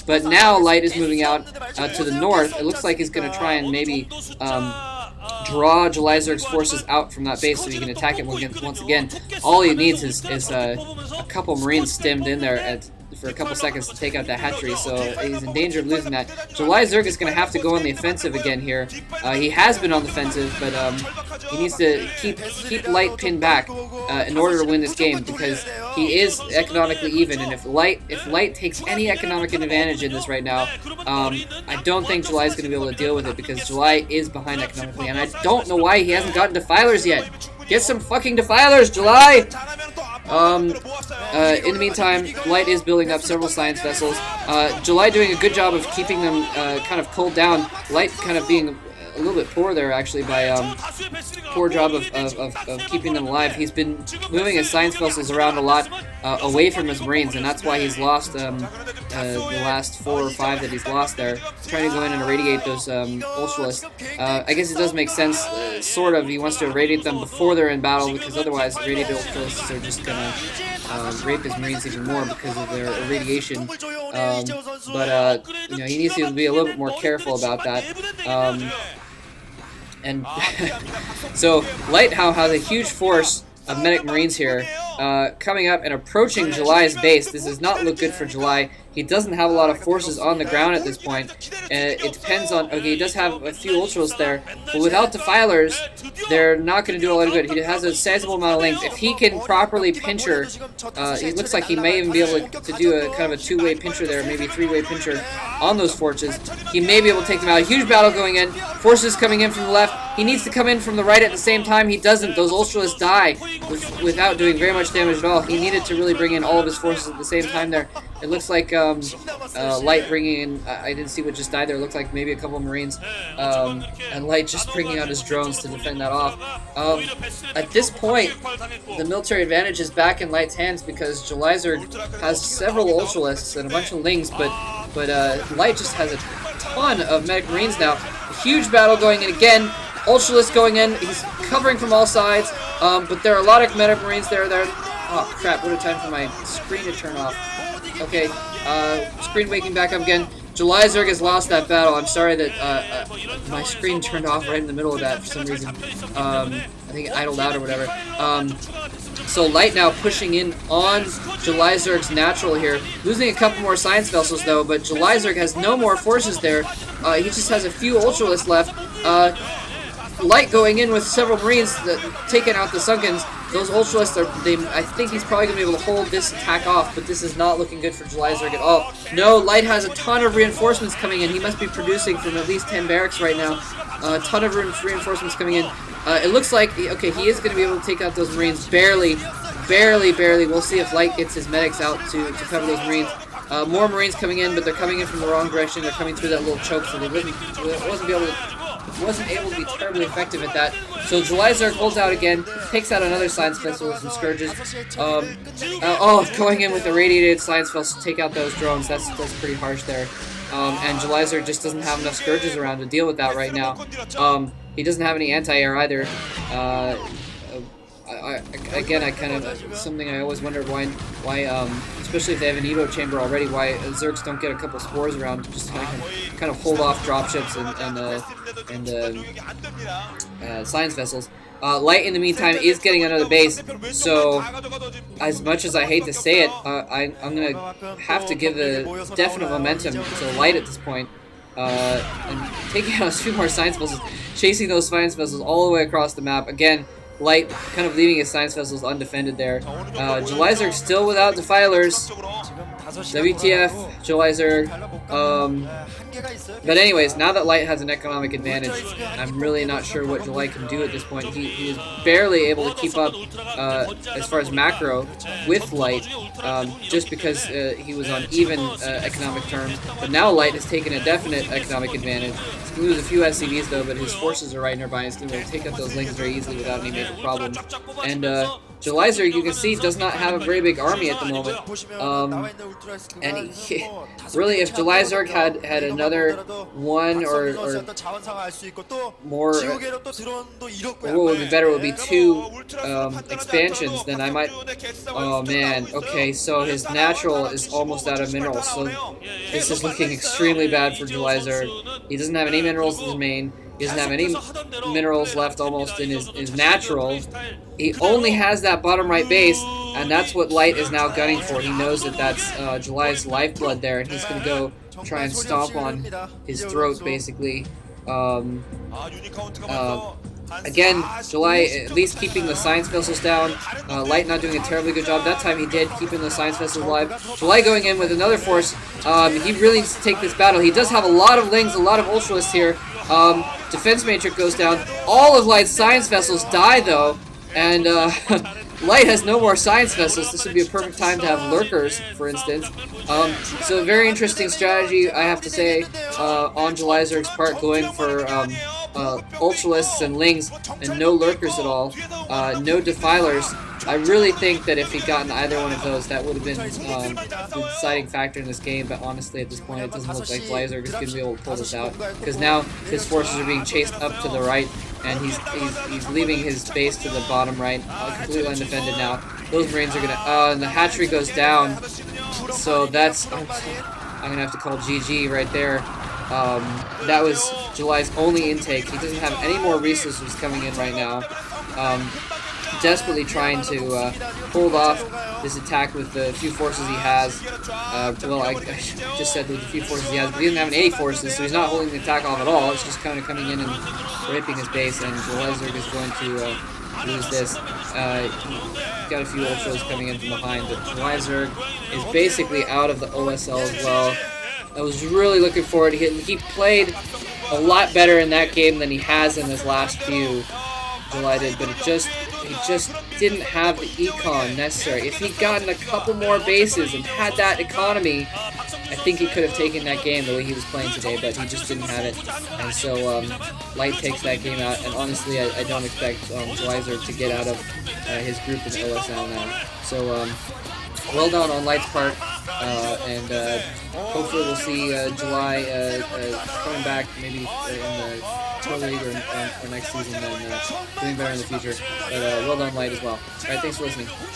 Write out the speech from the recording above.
But now Light is moving out to the north. It looks like he's going to try and maybe draw Julyzerg's forces out from that base so he can attack it once again. All he needs is a couple Marines stemmed in there for a couple seconds to take out that hatchery, so he's in danger of losing that. Julyzerg is going to have to go on the offensive again here. He has been on the offensive, but he needs to keep Light pinned back in order to win this game, because he is economically even, and if Light takes any economic advantage in this right now, I don't think July is going to be able to deal with it, because July is behind economically, and I don't know why he hasn't gotten defilers yet. Get some fucking defilers, July! In the meantime, Light is building up several science vessels. July doing a good job of keeping them kind of cooled down. Light kind of being a little bit poor there, actually, by poor job of keeping them alive. He's been moving his science vessels around a lot away from his Marines, and that's why he's lost the last 4 or 5 that he's lost there. Trying to go in and irradiate those ultralisks. I guess it does make sense, sort of. He wants to irradiate them before they're in battle, because otherwise irradiated ultralisks are just gonna rape his Marines even more because of their irradiation. But you know, he needs to be a little bit more careful about that. And so Light has a huge force of medic Marines here coming up and approaching July's base. This does not look good for July. He doesn't have a lot of forces on the ground at this point. It depends on... Okay, he does have a few ultras there, but without defilers, they're not going to do a lot of good. He has a sizable amount of length. If he can properly pincher, it looks like he may even be able to do a kind of a 2-way pincher there, maybe 3-way pincher on those forces. He may be able to take them out. A huge battle going in. Forces coming in from the left. He needs to come in from the right at the same time. He doesn't. Those ultras die without doing very much damage at all. He needed to really bring in all of his forces at the same time there. It looks like Light bringing in, I didn't see what just died there, it looked like maybe a couple of Marines, and Light just bringing out his drones to defend that off. At this point, the military advantage is back in Light's hands, because Julyzerg has several ultralisks and a bunch of lings, but Light just has a ton of medic Marines now. A huge battle going in again, ultralisk going in, he's covering from all sides, but there are a lot of medic Marines there. Oh crap, what a time for my screen to turn off. Okay, screen waking back up again. Julyzerg has lost that battle. I'm sorry that my screen turned off right in the middle of that for some reason. I think it idled out or whatever. So Light now pushing in on Julyzerg's natural here. Losing a couple more science vessels though, but Julyzerg has no more forces there. He just has a few ultralisks left. Light going in with several Marines, taking out the Sunkens. Those ultralisks I think he's probably going to be able to hold this attack off, but this is not looking good for Julyzerg at all. No, Light has a ton of reinforcements coming in. He must be producing from at least 10 barracks right now. A ton of reinforcements coming in. It looks like, okay, he is going to be able to take out those Marines. Barely. We'll see if Light gets his medics out to cover those Marines. More Marines coming in, but they're coming in from the wrong direction. They're coming through that little choke, so they wasn't able to be terribly effective at that. So Julyzerg holds out again, takes out another science vessel with some scourges. Going in with a radiated science vessel to take out those drones. That's pretty harsh there. And Julyzerg just doesn't have enough scourges around to deal with that right now. He doesn't have any anti-air either. Again, I kind of something I always wondered why, especially if they have an evo chamber already, why Zergs don't get a couple spores around, just kind of hold off dropships and science vessels. Light, in the meantime, is getting another base, so as much as I hate to say it, I'm going to have to give a definite momentum to Light at this point. And taking out a few more science vessels, chasing those science vessels all the way across the map. Again, Light kind of leaving his science vessels undefended there. Julyzerg still without defilers. WTF, Julyzerg. But anyways, now that Light has an economic advantage, I'm really not sure what July can do at this point. He is barely able to keep up as far as macro with Light, just because he was on even economic terms. But now Light has taken a definite economic advantage. He's going to lose a few SCVs though, but his forces are right nearby. He's going to be able to take out those links very easily without any major problems. And Julyzerg, you can see, does not have a very big army at the moment. And really, if Julyzerg had another one or more, what would be better would be 2 expansions, then I might. Oh man, okay, so his natural is almost out of minerals, so this is looking extremely bad for Julyzerg. He doesn't have any minerals in his main. He doesn't have any minerals left almost in his natural. He only has that bottom right base, and that's what Light is now gunning for. He knows that that's July's lifeblood there, and he's going to go try and stomp on his throat, basically. Again, July at least keeping the science vessels down. Light not doing a terribly good job. That time he did, keeping the science vessels alive. July going in with another force. He really needs to take this battle. He does have a lot of Lings, a lot of ultralists here. Defense matrix goes down. All of Light's science vessels die, though. And Light has no more science vessels. This would be a perfect time to have lurkers, for instance. So a very interesting strategy, I have to say, on Julyzerg's part, going for ultralists and Lings and no lurkers at all, no defilers. I really think that if he'd gotten either one of those, that would have been the deciding factor in this game, but honestly at this point it doesn't look like Julyzerg is going to be able to pull this out, because now his forces are being chased up to the right, and he's leaving his base to the bottom right, completely undefended now. Those Marines are going to, and the hatchery goes down, so that's, I'm going to have to call GG right there. That was July's only intake. He doesn't have any more resources coming in right now. Desperately trying to hold off this attack with the few forces he has. Well, I just said with the few forces he has, but he doesn't have any forces, so he's not holding the attack off at all. It's just kind of coming in and raping his base, and Julyzerg is going to lose this. Got a few ultras coming in from behind, but Julyzerg is basically out of the OSL as well. I was really looking forward to him. He played a lot better in that game than he has in his last few. July did, but he just didn't have the econ necessary. If he'd gotten a couple more bases and had that economy, I think he could have taken that game the way he was playing today, but he just didn't have it. And so Light takes that game out, and honestly, I don't expect Julyzerg to get out of his group in OSL now. So well done on Light's part, and hopefully we'll see July coming back maybe in the Pro League or next season, and doing better in the future. But well done, Light, as well. Alright, thanks for listening.